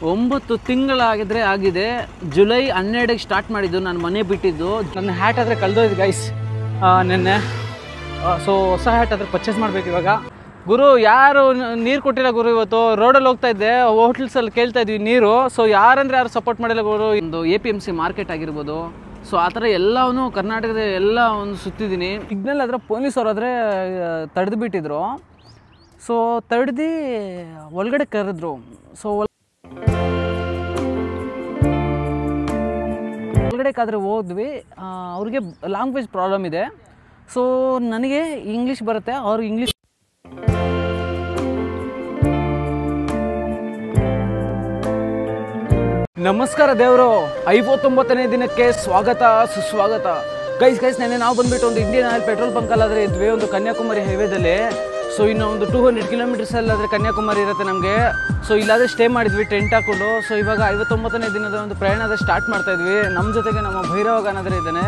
9 ತಿಂಗಳಾಗಿದ್ರೆ ಆಗಿದೆ. July 12ಗೆ start ಮಾಡಿದ್ದು, ನಾನು ಮನೆ ಬಿಟ್ಟಿದ್ದು. ನನ್ನ ಹ್ಯಾಟ್ ಆದರೆ ಕಳೆದೋಯ್ತು ಗೈಸ್ ನೆನ್ನೆ. ಸೊ ಹೊಸ ಹ್ಯಾಟ್ ಆದರೆ ಪರ್ಚೇಸ್ ಮಾಡಬೇಕು ಇವಾಗ. ಗುರು ಯಾರು ನೀರು ಕೊಟ್ಟಿಲ್ಲ ಗುರು. ಇವತ್ತು ರೋಡಲ್ಲಿ ಹೋಗ್ತಾ ಇದ್ದೆ, ಹೋಟೆಲ್ಸಲ್ಲಿ ಕೇಳ್ತಾ ಇದ್ವಿ ನೀರು. ಸೊ ಯಾರಂದರೆ ಯಾರು ಸಪೋರ್ಟ್ ಮಾಡಿಲ್ಲ ಗುರು. ಒಂದು APMC ಮಾರ್ಕೆಟ್ ಆಗಿರ್ಬೋದು, ಸೊ ಆ ಥರ ಎಲ್ಲವೂ ಕರ್ನಾಟಕದ ಎಲ್ಲ ಒಂದು ಸುತ್ತಿದ್ದೀನಿ. ಸಿಗ್ನಲ್ ಆದರೆ ಪೊಲೀಸವ್ರಾದರೆ ತಡೆದು ಬಿಟ್ಟಿದ್ರು. ಸೊ ತಡೆದು ಒಳಗಡೆ ಕರೆದ್ರು. ಸೊ ಒಳಗಡೆ ಕಾದ್ರೆ ಹೋದ್ವಿ. ಅವ್ರಿಗೆ ಲ್ಯಾಂಗ್ವೇಜ್ ಪ್ರಾಬ್ಲಮ್ ಇದೆ. ಸೊ ನನಗೆ ಇಂಗ್ಲೀಷ್ ಬರುತ್ತೆ, ಅವ್ರಿಗೆ ಇಂಗ್ಲೀಷ್. ನಮಸ್ಕಾರ ದೇವರು. 59ನೇ ದಿನಕ್ಕೆ ಸ್ವಾಗತ ಸುಸ್ವಾಗತ. ಗೈಸ್ ನೆನ್ನೆ ನಾವು ಬಂದುಬಿಟ್ಟು ಒಂದು ಇಂಡಿಯನ್ ಆಯಿಲ್ ಪೆಟ್ರೋಲ್ ಬಂಕಲ್ಲಾದರೆ ಇದ್ವಿ, ಒಂದು ಕನ್ಯಾಕುಮಾರಿ ಹೈವೇದಲ್ಲಿ. ಸೊ ಇನ್ನು ಒಂದು 200 ಕಿಲೋಮೀಟರ್ಸಲ್ಲಾದರೆ ಕನ್ಯಾಕುಮಾರಿ ಇರುತ್ತೆ ನಮಗೆ. ಸೊ ಇಲ್ಲಾದರೆ ಸ್ಟೇ ಮಾಡಿದ್ವಿ ಟೆಂಟ್ ಹಾಕ್ಕೊಂಡು. ಸೊ ಇವಾಗ 59ನೇ ದಿನದ ಒಂದು ಪ್ರಯಾಣದ ಸ್ಟಾರ್ಟ್ ಮಾಡ್ತಾ ಇದ್ವಿ. ನಮ್ಮ ಜೊತೆಗೆ ನಮ್ಮ ಭೈರವಗಾನಾದರೆ ಇದ್ದಾನೆ.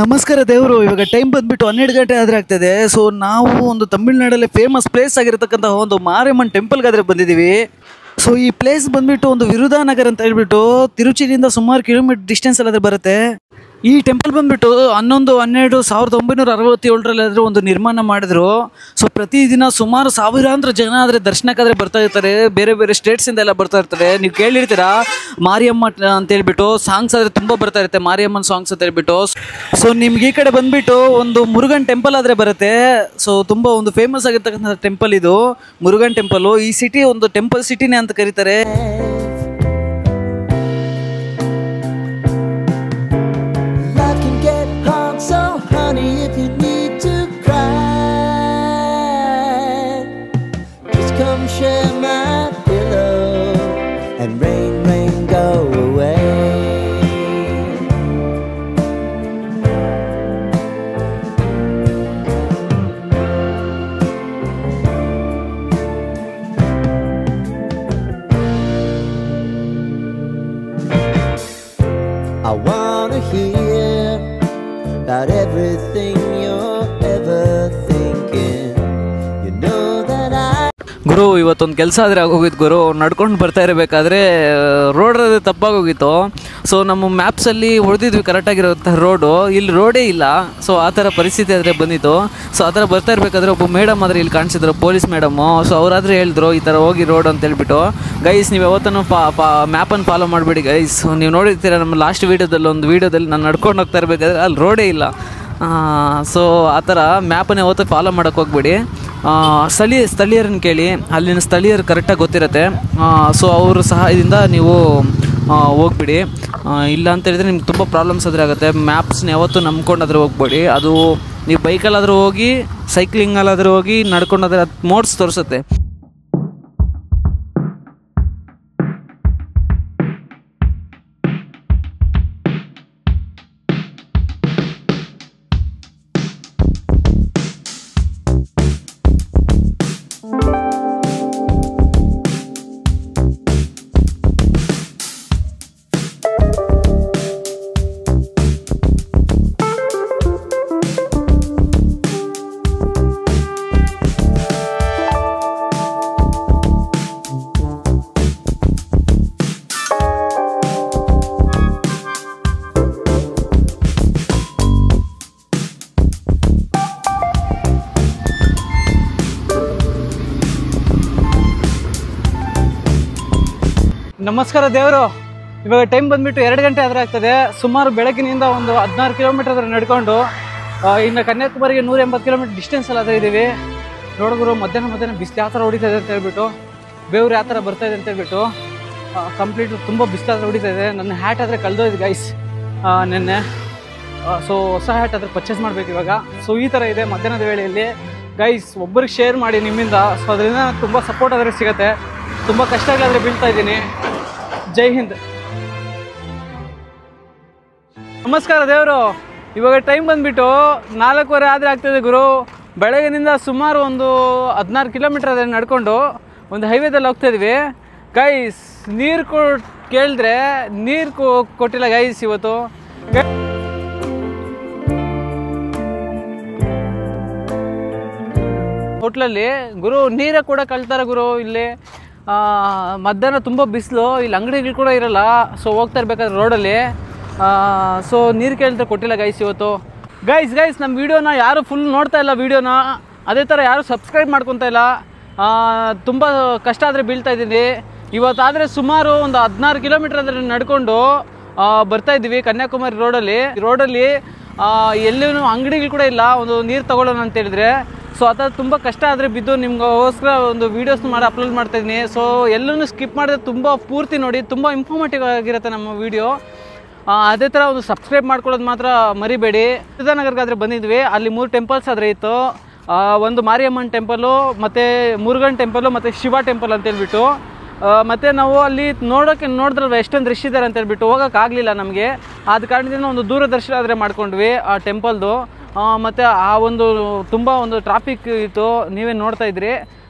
ನಮಸ್ಕಾರ ದೇವರು. ಇವಾಗ ಟೈಮ್ ಬಂದುಬಿಟ್ಟು 12 ಗಂಟೆ ಆದರೆ ಆಗ್ತಾಯಿದೆ. ಸೊ ನಾವು ಒಂದು ತಮಿಳ್ನಾಡಲ್ಲಿ ಫೇಮಸ್ ಪ್ಲೇಸ್ ಆಗಿರತಕ್ಕಂಥ ಒಂದು ಮಾರಿಯಮ್ಮನ್ ಟೆಂಪಲ್ಗಾದರೆ ಬಂದಿದ್ದೀವಿ. ಸೊ ಈ ಪ್ಲೇಸ್ ಬಂದುಬಿಟ್ಟು ಒಂದು ವಿರುಧಾನಗರ್ ಅಂತ ಹೇಳ್ಬಿಟ್ಟು ತಿರುಚಿನಿಂದ ಸುಮಾರು ಕಿಲೋಮೀಟರ್ ಡಿಸ್ಟೆನ್ಸ್ ಅಲ್ಲಾದರೆ ಬರುತ್ತೆ. ಈ ಟೆಂಪಲ್ ಬಂದುಬಿಟ್ಟು 11/12/1967 ಒಂದು ನಿರ್ಮಾಣ ಮಾಡಿದ್ರು. ಸೊ ಪ್ರತಿದಿನ ಸುಮಾರು ಸಾವಿರಾರು ಜನ ಆದರೆ ದರ್ಶನಕ್ಕಾದರೆ ಬರ್ತಾ ಇರ್ತಾರೆ. ಬೇರೆ ಬೇರೆ ಸ್ಟೇಟ್ಸಿಂದ ಎಲ್ಲ ಬರ್ತಾ ಇರ್ತಾರೆ. ನೀವು ಕೇಳಿರ್ತೀರಾ ಮಾರಿಯಮ್ಮ ಅಂತ ಹೇಳ್ಬಿಟ್ಟು. ಸಾಂಗ್ಸ್ ಆದರೆ ತುಂಬ ಬರ್ತಾ ಇರುತ್ತೆ, ಮಾರಿಯಮ್ಮನ ಸಾಂಗ್ಸ್ ಅಂತ ಹೇಳ್ಬಿಟ್ಟು. ಸೊ ನಿಮ್ಗೆ ಈ ಕಡೆ ಬಂದುಬಿಟ್ಟು ಒಂದು ಮುರುಗನ್ ಟೆಂಪಲ್ ಆದರೆ ಬರುತ್ತೆ. ಸೊ ತುಂಬ ಒಂದು ಫೇಮಸ್ ಆಗಿರ್ತಕ್ಕಂಥ ಟೆಂಪಲ್ ಇದು, ಮುರುಗನ್ ಟೆಂಪಲು. ಈ ಸಿಟಿ ಒಂದು ಟೆಂಪಲ್ ಸಿಟಿನೇ ಅಂತ ಕರೀತಾರೆ. So honey, if you need to cry, just come share my pillow and rain, rain, go away. I wanna hear about everything you're ever thinking. You know that I ಗುರು ಇವತ್ತೊಂದು ಕೆಲಸ ಆದರೆ ಆಗೋಗಿತ್ತು ಗುರು. ನಡ್ಕೊಂಡು ಬರ್ತಾ ಇರಬೇಕಾದ್ರೆ ರೋಡಲ್ಲಿ ತಪ್ಪಾಗೋಗಿತ್ತು. ಸೊ ನಮ್ಮ ಮ್ಯಾಪ್ಸಲ್ಲಿ ಹೊಡೆದಿದ್ವಿ ಕರೆಕ್ಟಾಗಿರೋಂಥ ರೋಡು, ಇಲ್ಲಿ ರೋಡೇ ಇಲ್ಲ. ಸೊ ಆ ಥರ ಪರಿಸ್ಥಿತಿ ಆದರೆ ಬಂದಿತ್ತು. ಸೊ ಆ ಥರ ಬರ್ತಾ ಇರಬೇಕಾದ್ರೆ ಒಬ್ಬ ಮೇಡಮ್ ಆದರೆ ಇಲ್ಲಿ ಕಾಣಿಸಿದ್ರು, ಪೊಲೀಸ್ ಮೇಡಮು. ಸೊ ಅವರಾದರೆ ಹೇಳಿದ್ರು ಈ ಥರ ಹೋಗಿ ರೋಡ್ ಅಂತ ಹೇಳ್ಬಿಟ್ಟು. ಗೈಸ್ ನೀವು ಯಾವತ್ತೂ ಮ್ಯಾಪನ್ನು ಫಾಲೋ ಮಾಡಿಬಿಡಿ ಗೈಸ್. ನೀವು ನೋಡಿರ್ತೀರ ನಮ್ಮ ಲಾಸ್ಟ್ ವೀಡಿಯೋದಲ್ಲಿ, ಒಂದು ವೀಡಿಯೋದಲ್ಲಿ ನಾನು ನಡ್ಕೊಂಡು ಹೋಗ್ತಾ ಇರಬೇಕಾದ್ರೆ ಅಲ್ಲಿ ರೋಡೇ ಇಲ್ಲ. ಸೊ ಆ ಥರ ಮ್ಯಾಪನ್ನೇ ಯಾವತ್ತೂ ಫಾಲೋ ಮಾಡೋಕ್ಕೆ ಹೋಗ್ಬೇಡಿ. ಸ್ಥಳೀಯರನ್ನು ಕೇಳಿ, ಅಲ್ಲಿನ ಸ್ಥಳೀಯರು ಕರೆಕ್ಟಾಗಿ ಗೊತ್ತಿರುತ್ತೆ. ಸೊ ಅವ್ರ ಸಹಾಯದಿಂದ ನೀವು ಹೋಗ್ಬಿಡಿ. ಇಲ್ಲ ಅಂತ ಹೇಳಿದರೆ ನಿಮ್ಗೆ ತುಂಬ ಪ್ರಾಬ್ಲಮ್ಸ್ ಆದರೆ ಆಗುತ್ತೆ. ಮ್ಯಾಪ್ಸ್ನ ಯಾವತ್ತೂ ನಂಬ್ಕೊಂಡಾದ್ರೆ ಹೋಗ್ಬೇಡಿ. ಅದು ನೀವು ಬೈಕಲ್ಲಾದರೂ ಹೋಗಿ, ಸೈಕ್ಲಿಂಗಲ್ಲಾದರೂ ಹೋಗಿ, ನಡ್ಕೊಂಡಾದ್ರೆ ಅದು ಮೋಡ್ಸ್ ತೋರಿಸುತ್ತೆ. ನಮಸ್ಕಾರ ದೇವರು. ಇವಾಗ ಟೈಮ್ ಬಂದುಬಿಟ್ಟು 2 ಗಂಟೆ ಆದರೆ ಆಗ್ತದೆ. ಸುಮಾರು ಬೆಳಗಿನಿಂದ ಒಂದು 16 ಕಿಲೋಮೀಟರ್ ಆದರೆ ನಡ್ಕೊಂಡು ಇನ್ನು ಕನ್ಯಾಕುಮಾರಿಗೆ 180 ಕಿಲೋಮೀಟರ್ ಡಿಸ್ಟೆನ್ಸಲ್ಲಿ ಇದ್ದೀವಿ. ನೋಡಿದ್ರು ಮಧ್ಯಾಹ್ನ ಬಿಸಿಲು ಯಾವ ಥರ ಹೊಡಿತಾ ಇದೆ ಅಂತ ಹೇಳ್ಬಿಟ್ಟು, ಬೇವ್ರು ಯಾವ ಥರ ಬರ್ತಾ ಇದೆ ಅಂತ ಹೇಳ್ಬಿಟ್ಟು ಕಂಪ್ಲೀಟ್ ತುಂಬ ಬಿಸಿಲು ಆದರೆ ಹೊಡಿತಾ ಇದೆ. ನನ್ನ ಹ್ಯಾಟ್ ಆದರೆ ಕಳೆದೋಯ್ತು ಗೈಸ್ ನೆನ್ನೆ. ಸೊ ಹೊಸ ಹ್ಯಾಟ್ ಆದರೆ ಪರ್ಚೇಸ್ ಮಾಡಬೇಕು ಇವಾಗ. ಸೊ ಈ ಥರ ಇದೆ ಮಧ್ಯಾಹ್ನದ ವೇಳೆಯಲ್ಲಿ ಗೈಸ್. ಒಬ್ಬರಿಗೆ ಶೇರ್ ಮಾಡಿ ನಿಮ್ಮಿಂದ. ಸೊ ಅದರಿಂದ ತುಂಬ ಸಪೋರ್ಟ್ ಆದರೆ ಸಿಗುತ್ತೆ. ತುಂಬ ಕಷ್ಟಗಳಾದರೆ ಬೀಳ್ತಾ ಇದ್ದೀನಿ. ಜೈ ಹಿಂದ್. ನಮಸ್ಕಾರ ದೇವರು. ಇವಾಗ ಟೈಮ್ ಬಂದುಬಿಟ್ಟು 4:15 ಆದರೆ ಆಗ್ತದೆ ಗುರು. ಬೆಳಗಿನಿಂದ ಸುಮಾರು ಒಂದು 16 ಕಿಲೋಮೀಟರ್ ಅದೇ ನಡ್ಕೊಂಡು ಒಂದು ಹೈವೇದಲ್ಲಿ ಹೋಗ್ತಾಯಿದ್ವಿ ಗೈಸ್. ನೀರು ಕೇಳಿದ್ರೆ ನೀರು ಕೊಟ್ಟಿಲ್ಲ ಗೈಸ್ ಇವತ್ತು. ಹೋಟ್ಲಲ್ಲಿ ಗುರು ನೀರೇ ಕೂಡ ಕಳ್ತಾರೆ ಗುರು ಇಲ್ಲಿ. ಮಧ್ಯಾಹ್ನ ತುಂಬ ಬಿಸಿಲು, ಇಲ್ಲಿ ಅಂಗಡಿಗಳು ಕೂಡ ಇರಲ್ಲ. ಸೊ ಹೋಗ್ತಾ ಇರ್ಬೇಕಾದ್ರೆ ರೋಡಲ್ಲಿ ಸೊ ನೀರು ಕೇಳಿದ್ರೆ ಕೊಟ್ಟಿಲ್ಲ ಗೈಸ್ ಇವತ್ತು. ಗೈಸ್ ನಮ್ಮ ವೀಡಿಯೋನ ಯಾರು ಫುಲ್ ನೋಡ್ತಾ ಇಲ್ಲ ವೀಡಿಯೋನ, ಅದೇ ಥರ ಯಾರು ಸಬ್ಸ್ಕ್ರೈಬ್ ಮಾಡ್ಕೊತಾ ಇಲ್ಲ. ತುಂಬ ಕಷ್ಟ ಆದರೆ ಬೀಳ್ತಾ ಇದ್ದೀನಿ. ಇವತ್ತಾದರೆ ಸುಮಾರು ಒಂದು 16 ಕಿಲೋಮೀಟ್ರ್ ಆದರೆ ನಡ್ಕೊಂಡು ಬರ್ತಾಯಿದ್ದೀವಿ ಕನ್ಯಾಕುಮಾರಿ ರೋಡಲ್ಲಿ ಎಲ್ಲೂ ಅಂಗಡಿಗಳು ಕೂಡ ಇಲ್ಲ ಒಂದು ನೀರು ತೊಗೊಳ್ಳೋಣ ಅಂತ ಹೇಳಿದ್ರೆ. ಸೊ ಆ ಥರ ತುಂಬ ಕಷ್ಟ ಆದರೆ ಬಿದ್ದು ನಿಮ್ಗೋಸ್ಕರ ಒಂದು ವೀಡಿಯೋಸ್ನ ಮಾಡಿ ಅಪ್ಲೋಡ್ ಮಾಡ್ತಾಯಿದ್ದೀನಿ. ಸೊ ಎಲ್ಲೂ ಸ್ಕಿಪ್ ಮಾಡಿದ್ರೆ ತುಂಬ ಪೂರ್ತಿ ನೋಡಿ, ತುಂಬ ಇನ್ಫಾರ್ಮೇಟಿವ್ ಆಗಿರುತ್ತೆ ನಮ್ಮ ವೀಡಿಯೋ. ಅದೇ ಥರ ಒಂದು ಸಬ್ಸ್ಕ್ರೈಬ್ ಮಾಡ್ಕೊಳ್ಳೋದು ಮಾತ್ರ ಮರಿಬೇಡಿ. ವಿರುಧಾನಗರ್ಗಾದರೆ ಬಂದಿದ್ವಿ, ಅಲ್ಲಿ 3 ಟೆಂಪಲ್ಸ್ ಆದರೆ ಇತ್ತು. ಒಂದು ಮಾರಿಯಮ್ಮನ ಟೆಂಪಲು, ಮತ್ತು ಮುರುಗನ್ ಟೆಂಪಲು, ಮತ್ತು ಶಿವ ಟೆಂಪಲ್ ಅಂತೇಳ್ಬಿಟ್ಟು. ಮತ್ತು ನಾವು ಅಲ್ಲಿ ನೋಡಿದ್ರಲ್ವ ಎಷ್ಟೊಂದು ರಶ್ ಇದ್ದಾರೆ ಅಂತೇಳ್ಬಿಟ್ಟು ಹೋಗೋಕ್ಕಾಗಲಿಲ್ಲ ನಮಗೆ. ಆದ ಕಾರಣದಿಂದ ಒಂದು ದೂರದರ್ಶನ ಆದರೆ ಮಾಡ್ಕೊಂಡ್ವಿ ಆ ಟೆಂಪಲ್ದು. ಮತ್ತು ಆ ಒಂದು ತುಂಬ ಒಂದು ಟ್ರಾಫಿಕ್ ಇತ್ತು, ನೀವೇ ನೋಡ್ತಾ ಇದ್ರಿ.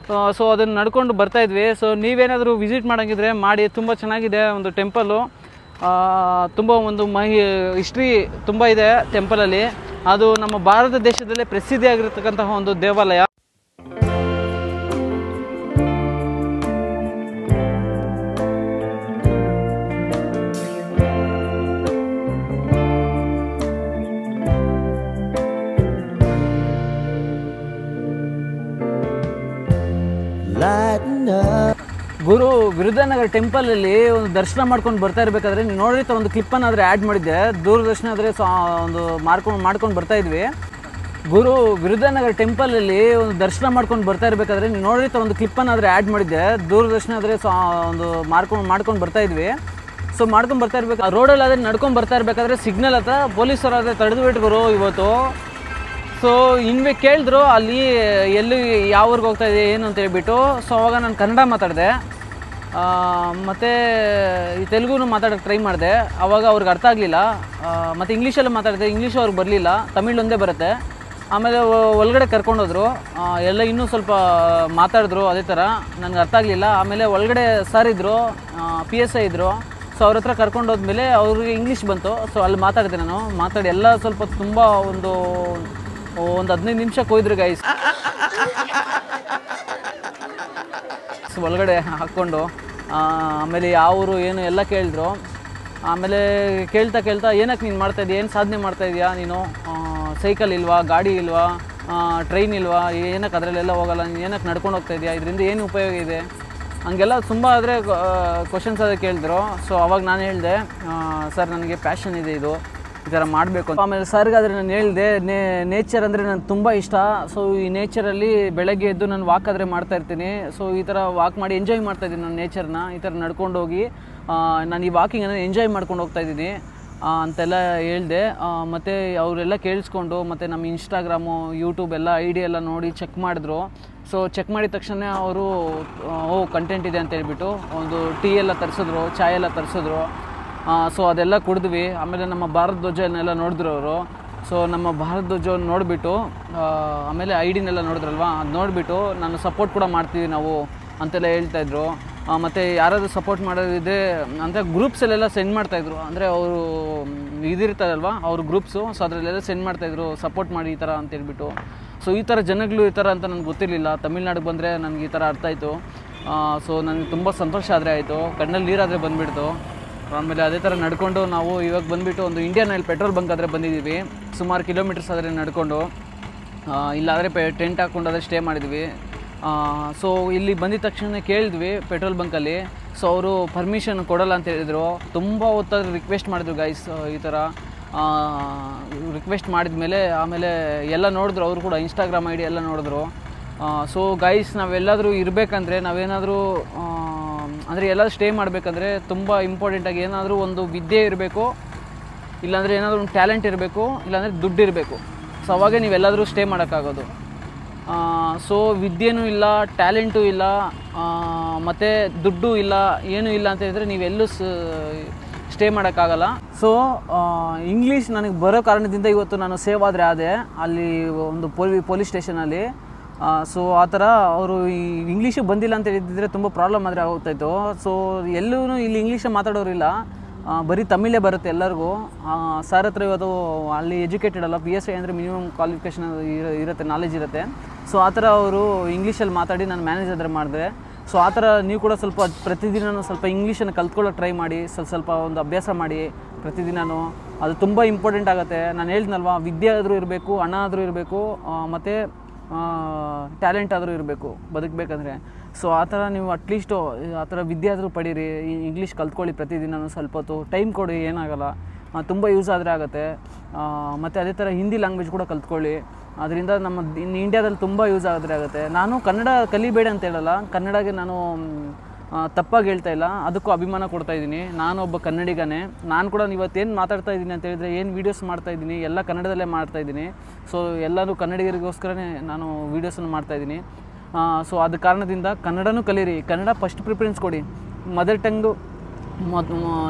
ಸೊ ಅದನ್ನು ನಡ್ಕೊಂಡು ಬರ್ತಾಯಿದ್ವಿ. ಸೊ ನೀವೇನಾದರೂ ವಿಸಿಟ್ ಮಾಡೋಂಗಿದ್ರೆ ಮಾಡಿ, ತುಂಬ ಚೆನ್ನಾಗಿದೆ ಒಂದು ಟೆಂಪಲ್ಲು. ತುಂಬ ಒಂದು ಹಿಸ್ಟ್ರಿ ತುಂಬ ಇದೆ ಟೆಂಪಲಲ್ಲಿ. ಅದು ನಮ್ಮ ಭಾರತ ದೇಶದಲ್ಲೇ ಪ್ರಸಿದ್ಧಿಯಾಗಿರ್ತಕ್ಕಂತಹ ಒಂದು ದೇವಾಲಯ. ಗುರು ವಿರುಧಾನಗರ ಟೆಂಪಲಲ್ಲಿ ಒಂದು ದರ್ಶನ ಮಾಡ್ಕೊಂಡು ಬರ್ತಾ ಇರಬೇಕಾದ್ರೆ ನೀವು ನೋಡಿರ್ತಾರೆ, ಒಂದು ಕ್ಲಿಪ್ಪನ್ನು ಆದರೆ ಆ್ಯಡ್ ಮಾಡಿದ್ದೆ. ದೂರದರ್ಶನ ಆದರೆ ಒಂದು ಮಾಡ್ಕೊಂಡು ಬರ್ತಾಯಿದ್ವಿ. ಗುರು ವಿರುಧಾನಗರ ಟೆಂಪಲಲ್ಲಿ ಒಂದು ದರ್ಶನ ಮಾಡ್ಕೊಂಡು ಬರ್ತಾ ಇರಬೇಕಾದ್ರೆ ನೀವು ನೋಡಿರ್ತಾರೆ, ಒಂದು ಕ್ಲಿಪ್ಪನ್ನು ಆದರೆ ಆ್ಯಡ್ ಮಾಡಿದ್ದೆ. ದೂರದರ್ಶನ ಆದರೆ ಒಂದು ಮಾಡ್ಕೊಂಡು ಬರ್ತಾಯಿದ್ವಿ. ಸೊ ಮಾಡ್ಕೊಂಡು ಬರ್ತಾ ಇರ್ಬೇಕು, ಆ ರೋಡಲ್ಲಿ ಆದರೆ ನಡ್ಕೊಂಡು ಬರ್ತಾ ಇರಬೇಕಾದ್ರೆ ಸಿಗ್ನಲ್ ಹತ್ರ ಪೊಲೀಸರು ಆದರೆ ತಡೆದು ಬಿಟ್ರು ಇವತ್ತು. ಸೊ ಇನ್ವೇ ಕೇಳಿದ್ರು ಅಲ್ಲಿ ಎಲ್ಲಿ ಯಾವ ಊರಿಗೆ ಹೋಗ್ತಾಯಿದೆ ಏನು ಅಂತ ಹೇಳ್ಬಿಟ್ಟು. ಸೊ ಅವಾಗ ನಾನು ಕನ್ನಡ ಮಾತಾಡಿದೆ, ಮತ್ತು ಈ ತೆಲುಗುನು ಮಾತಾಡೋಕ್ಕೆ ಟ್ರೈ ಮಾಡಿದೆ. ಆವಾಗ ಅವ್ರಿಗೆ ಅರ್ಥ ಆಗಲಿಲ್ಲ. ಮತ್ತು ಇಂಗ್ಲೀಷಲ್ಲೂ ಮಾತಾಡಿದೆ, ಇಂಗ್ಲೀಷು ಅವ್ರಿಗೆ ಬರಲಿಲ್ಲ, ತಮಿಳು ಒಂದೇ ಬರುತ್ತೆ. ಆಮೇಲೆ ಒಳಗಡೆ ಕರ್ಕೊಂಡೋದ್ರು, ಎಲ್ಲ ಇನ್ನೂ ಸ್ವಲ್ಪ ಮಾತಾಡಿದ್ರು, ಅದೇ ಥರ ನನಗೆ ಅರ್ಥ ಆಗಲಿಲ್ಲ. ಆಮೇಲೆ ಒಳಗಡೆ ಸರ್ ಇದ್ದರು, PSI ಇದ್ದರು. ಸೊ ಅವ್ರ ಹತ್ರ ಕರ್ಕೊಂಡೋದ್ಮೇಲೆ ಅವ್ರಿಗೆ ಇಂಗ್ಲೀಷ್ ಬಂತು. ಸೊ ಅಲ್ಲಿ ಮಾತಾಡಿದೆ, ನಾನು ಮಾತಾಡಿ ಎಲ್ಲ ಸ್ವಲ್ಪ ತುಂಬ ಒಂದು 15 ನಿಮಿಷಕ್ಕೆ ಹೋಯ್ದ್ರು ಗೈಸ್. ಒಳಗಡೆ ಹಾಕ್ಕೊಂಡು ಆಮೇಲೆ ಯಾವ ಊರು ಏನು ಎಲ್ಲ ಕೇಳಿದ್ರು. ಆಮೇಲೆ ಕೇಳ್ತಾ ಏನಕ್ಕೆ ನೀನು ಮಾಡ್ತಾಯಿದ್ದೀಯ, ಏನು ಸಾಧನೆ ಮಾಡ್ತಾಯಿದ್ಯಾ ನೀನು, ಸೈಕಲ್ ಇಲ್ವಾ, ಗಾಡಿ ಇಲ್ವಾ, ಟ್ರೈನ್ ಇಲ್ವಾ, ಏನಕ್ಕೆ ಅದರಲ್ಲೆಲ್ಲ ಹೋಗಲ್ಲ, ನೀನು ಏನಕ್ಕೆ ನಡ್ಕೊಂಡು ಹೋಗ್ತಾಯಿದ್ಯಾ, ಇದರಿಂದ ಏನು ಉಪಯೋಗ ಇದೆ, ಹಂಗೆಲ್ಲ ತುಂಬ ಆದರೆ ಕ್ವಶನ್ಸ್ ಅದೇ ಕೇಳಿದ್ರು. ಸೊ ಅವಾಗ ನಾನು ಹೇಳಿದೆ, ಸರ್ ನನಗೆ ಪ್ಯಾಷನ್ ಇದೆ ಈ ಥರ ಮಾಡಬೇಕು ಅಂತ. ಆಮೇಲೆ ಸರ್ಗಾದರೆ ನಾನು ಹೇಳಿದೆ, ನೇಚರ್ ಅಂದರೆ ನನಗೆ ತುಂಬ ಇಷ್ಟ. ಸೊ ಈ ನೇಚರಲ್ಲಿ ಬೆಳಗ್ಗೆ ಎದ್ದು ನಾನು ವಾಕ್ ಆದರೆ ಮಾಡ್ತಾಯಿರ್ತೀನಿ. ಸೊ ಈ ಥರ ವಾಕ್ ಮಾಡಿ ಎಂಜಾಯ್ ಮಾಡ್ತಾಯಿದ್ದೀನಿ ನಾನು ನೇಚರ್ನ. ಈ ಥರ ನಡ್ಕೊಂಡು ಹೋಗಿ ನಾನು ಈ ವಾಕಿಂಗನ್ನು ಎಂಜಾಯ್ ಮಾಡ್ಕೊಂಡು ಹೋಗ್ತಾಯಿದ್ದೀನಿ ಅಂತೆಲ್ಲ ಹೇಳಿದೆ. ಮತ್ತು ಅವರೆಲ್ಲ ಕೇಳಿಸ್ಕೊಂಡು, ಮತ್ತು ನಮ್ಮ ಇನ್ಸ್ಟಾಗ್ರಾಮು, ಯೂಟ್ಯೂಬ್ ಎಲ್ಲ ID ಎಲ್ಲ ನೋಡಿ ಚೆಕ್ ಮಾಡಿದ್ರು. ಸೊ ಚೆಕ್ ಮಾಡಿದ ತಕ್ಷಣ ಅವರು ಕಂಟೆಂಟ್ ಇದೆ ಅಂತ ಹೇಳ್ಬಿಟ್ಟು ಒಂದು ಟೀ ಎಲ್ಲ ತರಿಸಿದ್ರು, ಚಾಯ್ ಎಲ್ಲ ತರಿಸಿದ್ರು. ಸೊ ಅದೆಲ್ಲ ಕುಡಿದ್ವಿ. ಆಮೇಲೆ ನಮ್ಮ ಭಾರತ ಧ್ವಜನೆಲ್ಲ ನೋಡಿದ್ರು ಅವರು. ಸೊ ನಮ್ಮ ಭಾರತ ಧ್ವಜವನ್ನು ನೋಡಿಬಿಟ್ಟು ಆಮೇಲೆ ID ನೋಡಿದ್ರಲ್ವ, ಅದು ನೋಡಿಬಿಟ್ಟು ನಾನು ಸಪೋರ್ಟ್ ಕೂಡ ಮಾಡ್ತೀವಿ ನಾವು ಅಂತೆಲ್ಲ ಹೇಳ್ತಾಯಿದ್ರು. ಮತ್ತು ಯಾರಾದರೂ ಸಪೋರ್ಟ್ ಮಾಡೋದಿದೆ ಅಂತ ಗ್ರೂಪ್ಸಲ್ಲೆಲ್ಲ ಸೆಂಡ್ ಮಾಡ್ತಾಯಿದ್ರು. ಅಂದರೆ ಅವರು ಇದಿರ್ತಾರಲ್ವ ಅವ್ರ ಗ್ರೂಪ್ಸು, ಸೊ ಅದರಲ್ಲೆಲ್ಲ ಸೆಂಡ್ ಮಾಡ್ತಾಯಿದ್ರು, ಸಪೋರ್ಟ್ ಮಾಡಿ ಈ ಥರ ಅಂತೇಳ್ಬಿಟ್ಟು. ಸೊ ಈ ಥರ ಜನಗಳು ಈ ಥರ ಅಂತ ನನಗೆ ಗೊತ್ತಿರಲಿಲ್ಲ. ತಮಿಳ್ನಾಡಿಗೆ ಬಂದರೆ ನನಗೆ ಈ ಥರ ಅರ್ಥ ಆಯಿತು. ಸೊ ನನಗೆ ತುಂಬ ಸಂತೋಷ ಆದರೆ ಆಯಿತು, ಕಣ್ಣಲ್ಲಿ ನೀರಾದರೆ ಬಂದುಬಿಡ್ತು. ಆಮೇಲೆ ಅದೇ ಥರ ನಡ್ಕೊಂಡು ನಾವು ಇವಾಗ ಬಂದುಬಿಟ್ಟು ಒಂದು ಇಂಡಿಯನ್ ಆಯಿಲ್ ಪೆಟ್ರೋಲ್ ಬಂಕ್ ಆದರೆ ಬಂದಿದ್ದೀವಿ. ಸುಮಾರು ಕಿಲೋಮೀಟರ್ಸ್ ಆದರೆ ನಡ್ಕೊಂಡು, ಇಲ್ಲಾದರೆ ಟೆಂಟ್ ಹಾಕ್ಕೊಂಡಾದರೆ ಸ್ಟೇ ಮಾಡಿದ್ವಿ. ಸೊ ಇಲ್ಲಿ ಬಂದಿದ ತಕ್ಷಣ ಕೇಳಿದ್ವಿ ಪೆಟ್ರೋಲ್ ಬಂಕಲ್ಲಿ. ಸೊ ಅವರು ಪರ್ಮಿಷನ್ ಕೊಡೋಲ್ಲ ಅಂತ ಹೇಳಿದರು. ತುಂಬ ಹೊತ್ತಾದ್ರೆ ರಿಕ್ವೆಸ್ಟ್ ಮಾಡಿದ್ರು ಗೈಸ್. ಈ ಥರ ರಿಕ್ವೆಸ್ಟ್ ಮಾಡಿದ್ಮೇಲೆ ಆಮೇಲೆ ಎಲ್ಲ ನೋಡಿದ್ರು, ಅವರು ಕೂಡ ಇನ್ಸ್ಟಾಗ್ರಾಮ್ ID ಎಲ್ಲ ನೋಡಿದ್ರು. ಸೊ ಗೈಸ್ ನಾವೆಲ್ಲಾದರೂ ಇರಬೇಕಂದ್ರೆ, ನಾವೇನಾದರೂ ಅಂದರೆ ಎಲ್ಲ ಸ್ಟೇ ಮಾಡಬೇಕಂದ್ರೆ ತುಂಬ ಇಂಪಾರ್ಟೆಂಟಾಗಿ ಏನಾದರೂ ಒಂದು ವಿದ್ಯೆ ಇರಬೇಕು, ಇಲ್ಲಾಂದರೆ ಏನಾದರೂ ಒಂದು ಟ್ಯಾಲೆಂಟ್ ಇರಬೇಕು, ಇಲ್ಲಾಂದರೆ ದುಡ್ಡು ಇರಬೇಕು. ಸೊ ಅವಾಗೇ ನೀವೆಲ್ಲಾದರೂ ಸ್ಟೇ ಮಾಡೋಕ್ಕಾಗೋದು. ಸೊ ವಿದ್ಯೆನೂ ಇಲ್ಲ, ಟ್ಯಾಲೆಂಟು ಇಲ್ಲ, ಮತ್ತು ದುಡ್ಡು ಇಲ್ಲ, ಏನೂ ಇಲ್ಲ ಅಂತ ಹೇಳಿದ್ರೆ ನೀವೆಲ್ಲೂ ಸ್ಟೇ ಮಾಡೋಕ್ಕಾಗಲ್ಲ. ಸೊ ಇಂಗ್ಲೀಷ್ ನನಗೆ ಬರೋ ಕಾರಣದಿಂದ ಇವತ್ತು ನಾನು ಸೇವ್ ಆದರೆ ಆದೆ ಅಲ್ಲಿ ಒಂದು ಪೊಲೀಸ್ ಸ್ಟೇಷನಲ್ಲಿ. ಸೊ ಆ ಥರ ಅವರು ಈ ಇಂಗ್ಲೀಷು ಬಂದಿಲ್ಲ ಅಂತ ಹೇಳಿದ್ರೆ ತುಂಬ ಪ್ರಾಬ್ಲಮ್ ಆದರೆ ಆಗೋಗ್ತಾಯಿತ್ತು. ಸೊ ಎಲ್ಲೂ ಇಲ್ಲಿ ಇಂಗ್ಲೀಷೇ ಮಾತಾಡೋರಿಲ್ಲ, ಬರೀ ತಮಿಳೇ ಬರುತ್ತೆ ಎಲ್ಲರಿಗೂ. ಸರ್ ಹತ್ರ ಇವತ್ತು ಅಲ್ಲಿ ಎಜುಕೇಟೆಡ್ ಅಲ್ಲ, PSI ಅಂದರೆ ಮಿನಿಮಮ್ ಕ್ವಾಲಿಫಿಕೇಷನ್ ಇರುತ್ತೆ, ನಾಲೆಜ್ ಇರುತ್ತೆ. ಸೊ ಆ ಥರ ಅವರು ಇಂಗ್ಲೀಷಲ್ಲಿ ಮಾತಾಡಿ ನಾನು ಮ್ಯಾನೇಜ್ ಆದರೆ ಮಾಡಿದೆ. ಸೊ ಆ ಥರ ನೀವು ಕೂಡ ಸ್ವಲ್ಪ ಪ್ರತಿದಿನವೂ ಸ್ವಲ್ಪ ಇಂಗ್ಲೀಷನ್ನು ಕಲ್ತ್ಕೊಳ್ಳೋ ಟ್ರೈ ಮಾಡಿ, ಸ್ವಲ್ಪ ಒಂದು ಅಭ್ಯಾಸ ಮಾಡಿ ಪ್ರತಿದಿನವೂ. ಅದು ತುಂಬ ಇಂಪಾರ್ಟೆಂಟ್ ಆಗುತ್ತೆ. ನಾನು ಹೇಳ್ತೀನಲ್ವ, ವಿದ್ಯೆ ಆದರೂ ಇರಬೇಕು, ಹಣ ಆದರೂ ಇರಬೇಕು, ಮತ್ತು ಟ್ಯಾಲೆಂಟ್ ಆದರೂ ಇರಬೇಕು ಬದುಕಬೇಕಂದ್ರೆ. ಸೊ ಆ ಥರ ನೀವು ಅಟ್ಲೀಸ್ಟು ಆ ಥರ ವಿದ್ಯೆ ಆದರೂ ಪಡೀರಿ, ಇಂಗ್ಲೀಷ್ ಕಲ್ತ್ಕೊಳ್ಳಿ ಪ್ರತಿದಿನ ಸ್ವಲ್ಪ ಹೊತ್ತು, ಟೈಮ್ ಕೊಡಿ, ಏನಾಗಲ್ಲ, ತುಂಬ ಯೂಸ್ ಆದರೆ ಆಗುತ್ತೆ. ಮತ್ತು ಅದೇ ಥರ ಹಿಂದಿ ಲ್ಯಾಂಗ್ವೇಜ್ ಕೂಡ ಕಲ್ತ್ಕೊಳ್ಳಿ, ಅದರಿಂದ ನಮ್ಮ ಇಂಡಿಯಾದಲ್ಲಿ ತುಂಬ ಯೂಸ್ ಆದರೆ ಆಗುತ್ತೆ. ನಾನು ಕನ್ನಡ ಕಲಿಬೇಡ ಅಂತ ಹೇಳಲ್ಲ, ಕನ್ನಡಗೆ ನಾನು ತಪ್ಪಾಗಿ ಹೇಳ್ತಾ ಇಲ್ಲ, ಅದಕ್ಕೂ ಅಭಿಮಾನ ಕೊಡ್ತಾಯಿದ್ದೀನಿ. ನಾನು ಒಬ್ಬ ಕನ್ನಡಿಗನೇ. ನಾನು ಕೂಡ ಇವತ್ತೇನು ಮಾತಾಡ್ತಾ ಇದ್ದೀನಿ ಅಂತ ಹೇಳಿದ್ರೆ, ಏನು ವೀಡಿಯೋಸ್ ಮಾಡ್ತಾಯಿದ್ದೀನಿ ಎಲ್ಲ ಕನ್ನಡದಲ್ಲೇ ಮಾಡ್ತಾಯಿದ್ದೀನಿ. ಸೊ ಎಲ್ಲರೂ ಕನ್ನಡಿಗರಿಗೋಸ್ಕರನೇ ನಾನು ವೀಡಿಯೋಸನ್ನು ಮಾಡ್ತಾಯಿದ್ದೀನಿ. ಸೊ ಅದ ಕಾರಣದಿಂದ ಕನ್ನಡನೂ ಕಲೀರಿ, ಕನ್ನಡ ಫಸ್ಟ್ ಪ್ರಿಫರೆನ್ಸ್ ಕೊಡಿ. ಮದರ್ ಟಂಗು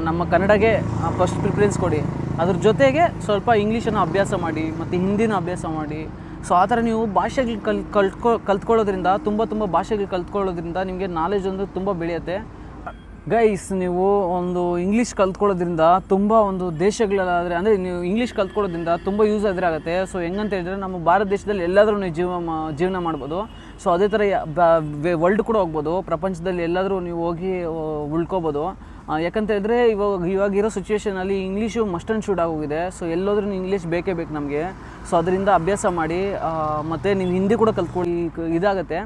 ನಮ್ಮ ಕನ್ನಡಗೆ ಫಸ್ಟ್ ಪ್ರಿಫರೆನ್ಸ್ ಕೊಡಿ. ಅದ್ರ ಜೊತೆಗೆ ಸ್ವಲ್ಪ ಇಂಗ್ಲೀಷನ್ನು ಅಭ್ಯಾಸ ಮಾಡಿ ಮತ್ತು ಹಿಂದಿನ ಅಭ್ಯಾಸ ಮಾಡಿ. ಸೊ ಆ ಥರ ನೀವು ಭಾಷೆಗಳು ಕಲ್ತ್ಕೊಳ್ಳೋದ್ರಿಂದ ತುಂಬ ಭಾಷೆಗಳು ಕಲ್ತ್ಕೊಳ್ಳೋದ್ರಿಂದ ನಿಮಗೆ ನಾಲೆಜ್ ಒಂದು ತುಂಬ ಬೆಳೆಯುತ್ತೆ. ಗೈಸ್, ನೀವು ಒಂದು ಇಂಗ್ಲೀಷ್ ಕಲ್ತ್ಕೊಳ್ಳೋದ್ರಿಂದ ತುಂಬ ಒಂದು ದೇಶಗಳಾದರೆ, ಅಂದರೆ ನೀವು ಇಂಗ್ಲೀಷ್ ಕಲ್ತ್ಕೊಳ್ಳೋದ್ರಿಂದ ತುಂಬ ಯೂಸ್ ಆದರೆ ಆಗುತ್ತೆ. ಸೊ ಹೆಂಗಂತ ಹೇಳಿದ್ರೆ, ನಮ್ಮ ಭಾರತ ದೇಶದಲ್ಲಿ ಎಲ್ಲಾದರೂ ನೀವು ಜೀವನ ಮಾಡ್ಬೋದು. ಸೊ ಅದೇ ಥರ ವರ್ಲ್ಡ್ ಕೂಡ ಹೋಗ್ಬೋದು, ಪ್ರಪಂಚದಲ್ಲಿ ಎಲ್ಲಾದರೂ ನೀವು ಹೋಗಿ ಉಳ್ಕೋಬೋದು. ಯಾಕಂತ ಹೇಳಿದ್ರೆ ಇವಾಗಿರೋ ಸಿಚುವೇಷನಲ್ಲಿ ಇಂಗ್ಲೀಷು ಮಸ್ಟ್ ಆ್ಯಂಡ್ ಶುಡ್ ಆಗೋಗಿದೆ. ಸೊ ಎಲ್ಲೋದ್ರೂ ಇಂಗ್ಲೀಷ್ ಬೇಕೇ ಬೇಕು ನಮಗೆ. ಸೊ ಅದರಿಂದ ಅಭ್ಯಾಸ ಮಾಡಿ. ಮತ್ತು ನೀವು ಹಿಂದಿ ಕೂಡ ಕಲ್ತ್ಕೊಳ್ಳಿ, ಇದಾಗುತ್ತೆ,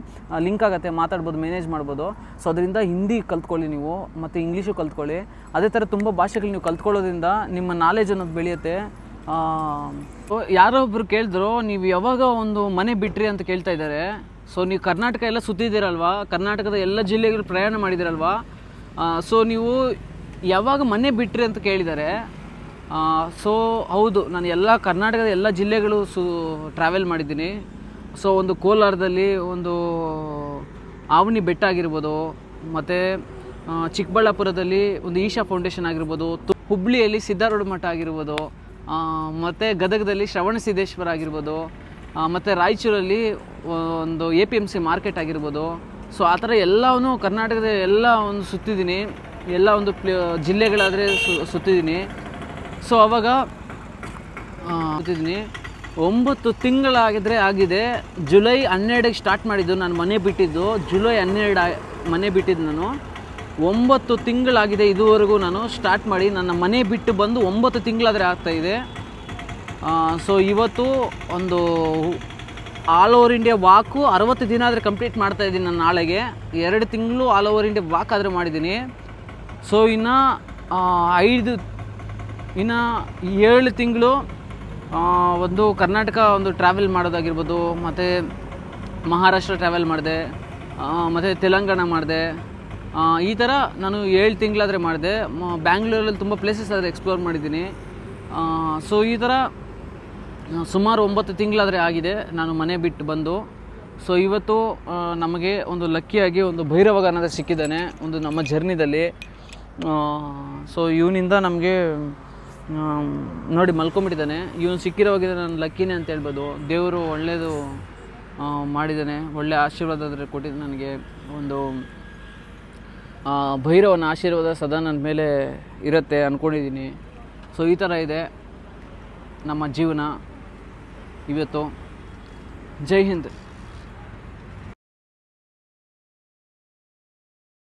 ಲಿಂಕ್ ಆಗುತ್ತೆ, ಮಾತಾಡ್ಬೋದು, ಮ್ಯಾನೇಜ್ ಮಾಡ್ಬೋದು. ಸೊ ಅದರಿಂದ ಹಿಂದಿ ಕಲ್ತ್ಕೊಳ್ಳಿ ನೀವು, ಮತ್ತು ಇಂಗ್ಲೀಷು ಕಲ್ತ್ಕೊಳ್ಳಿ. ಅದೇ ಥರ ತುಂಬ ಭಾಷೆಗಳು ನೀವು ಕಲ್ತ್ಕೊಳ್ಳೋದ್ರಿಂದ ನಿಮ್ಮ ನಾಲೆಜ್ ಅನ್ನೋದು ಬೆಳೆಯುತ್ತೆ. ಯಾರೋ ಒಬ್ಬರು ಕೇಳಿದ್ರು, ನೀವು ಯಾವಾಗ ಒಂದು ಮನೆ ಬಿಟ್ರಿ ಅಂತ ಕೇಳ್ತಾ ಇದ್ದಾರೆ. ಸೊ ನೀವು ಕರ್ನಾಟಕ ಎಲ್ಲ ಸುತ್ತಿದ್ದೀರಲ್ವಾ, ಕರ್ನಾಟಕದ ಎಲ್ಲ ಜಿಲ್ಲೆಗಳು ಪ್ರಯಾಣ ಮಾಡಿದ್ದೀರಲ್ವಾ. ಸೊ ನೀವು ಯಾವಾಗ ಮನೆ ಬಿಟ್ರಿ ಅಂತ ಕೇಳಿದ್ದಾರೆ. ಸೊ ಹೌದು, ನಾನು ಎಲ್ಲ ಕರ್ನಾಟಕದ ಎಲ್ಲ ಜಿಲ್ಲೆಗಳು ಟ್ರಾವೆಲ್ ಮಾಡಿದ್ದೀನಿ. ಸೊ ಒಂದು ಕೋಲಾರದಲ್ಲಿ ಒಂದು ಆವನಿ ಬೆಟ್ಟ ಆಗಿರ್ಬೋದು, ಮತ್ತು ಚಿಕ್ಕಬಳ್ಳಾಪುರದಲ್ಲಿ ಒಂದು ಈಶಾ ಫೌಂಡೇಶನ್ ಆಗಿರ್ಬೋದು, ಹುಬ್ಳಿಯಲ್ಲಿ ಸಿದ್ಧಾರೂಢ ಮಠ ಆಗಿರ್ಬೋದು, ಮತ್ತು ಗದಗದಲ್ಲಿ ಶ್ರವಣ ಸಿದ್ದೇಶ್ವರ ಆಗಿರ್ಬೋದು, ಮತ್ತು ರಾಯಚೂರಲ್ಲಿ ಒಂದು APMC ಮಾರ್ಕೆಟ್ ಆಗಿರ್ಬೋದು. ಸೊ ಆ ಥರ ಎಲ್ಲವೂ ಕರ್ನಾಟಕದ ಎಲ್ಲ ಒಂದು ಸುತ್ತಿದ್ದೀನಿ, ಎಲ್ಲ ಒಂದು ಜಿಲ್ಲೆಗಳಾದರೆ ಸುತ್ತಿದ್ದೀನಿ. ಸೊ ಅವಾಗ ಸುತ್ತಿದ್ದೀನಿ 9 ತಿಂಗಳಾಗಿದ್ರೆ ಆಗಿದೆ. ಜುಲೈ 12ಗೆ ಸ್ಟಾರ್ಟ್ ಮಾಡಿದ್ದು ನಾನು ಮನೆ ಬಿಟ್ಟಿದ್ದು. ಜುಲೈ 12 ಮನೆ ಬಿಟ್ಟಿದ್ದು ನಾನು. 9 ತಿಂಗಳಾಗಿದೆ ಇದುವರೆಗೂ ನಾನು ಸ್ಟಾರ್ಟ್ ಮಾಡಿ. ನನ್ನ ಮನೆ ಬಿಟ್ಟು ಬಂದು 9 ತಿಂಗಳಾದರೆ ಆಗ್ತಾಯಿದೆ. ಸೊ ಇವತ್ತು ಒಂದು ಆಲ್ ಓವರ್ ಇಂಡಿಯಾ ವಾಕು 60 ದಿನ ಆದರೆ ಕಂಪ್ಲೀಟ್ ಮಾಡ್ತಾಯಿದ್ದೀನಿ ನಾನು. ನಾಳೆಗೆ 2 ತಿಂಗಳು ಆಲ್ ಓವರ್ ಇಂಡಿಯಾ ವಾಕ್ ಆದರೆ ಮಾಡಿದ್ದೀನಿ. ಸೊ ಇನ್ನು 7 ತಿಂಗಳು ಒಂದು ಕರ್ನಾಟಕ ಒಂದು ಟ್ರಾವೆಲ್ ಮಾಡೋದಾಗಿರ್ಬೋದು, ಮತ್ತು ಮಹಾರಾಷ್ಟ್ರ ಟ್ರಾವೆಲ್ ಮಾಡಿದೆ, ಮತ್ತು ತೆಲಂಗಾಣ ಮಾಡಿದೆ. ಈ ಥರ ನಾನು 7 ತಿಂಗಳಾದರೆ ಮಾಡಿದೆ. ಬ್ಯಾಂಗ್ಳೂರಲ್ಲಿ ತುಂಬ ಪ್ಲೇಸಸ್ ಆದರೆ ಎಕ್ಸ್ಪ್ಲೋರ್ ಮಾಡಿದ್ದೀನಿ. ಸೊ ಈ ಥರ ಸುಮಾರು 9 ತಿಂಗಳಾದರೆ ಆಗಿದೆ ನಾನು ಮನೆ ಬಿಟ್ಟು ಬಂದು. ಸೊ ಇವತ್ತು ನಮಗೆ ಒಂದು ಲಕ್ಕಿಯಾಗಿ ಒಂದು ಭೈರವಾಗ ಅನ್ನೋದು ಸಿಕ್ಕಿದ್ದಾನೆ ಒಂದು ನಮ್ಮ ಜರ್ನಿದಲ್ಲಿ. ಸೊ ಇವನಿಂದ ನಮಗೆ ನೋಡಿ ಮಲ್ಕೊಂಬಿಟ್ಟಿದ್ದಾನೆ. ಇವನು ಸಿಕ್ಕಿರೋವಾಗಿದೆ ನಾನು ಲಕ್ಕಿನೇ ಅಂತ ಹೇಳ್ಬೋದು. ದೇವರು ಒಳ್ಳೆಯದು ಮಾಡಿದ್ದಾನೆ, ಒಳ್ಳೆಯ ಆಶೀರ್ವಾದ ಆದರೆ ಕೊಟ್ಟಿದ್ದು ನನಗೆ. ಒಂದು ಭೈರವನ ಆಶೀರ್ವಾದ ಸದಾ ನನ್ನ ಮೇಲೆ ಇರುತ್ತೆ ಅಂದ್ಕೊಂಡಿದ್ದೀನಿ. ಸೊ ಈ ಥರ ಇದೆ ನಮ್ಮ ಜೀವನ ಇವತ್ತು. ಜೈ ಹಿಂದ್.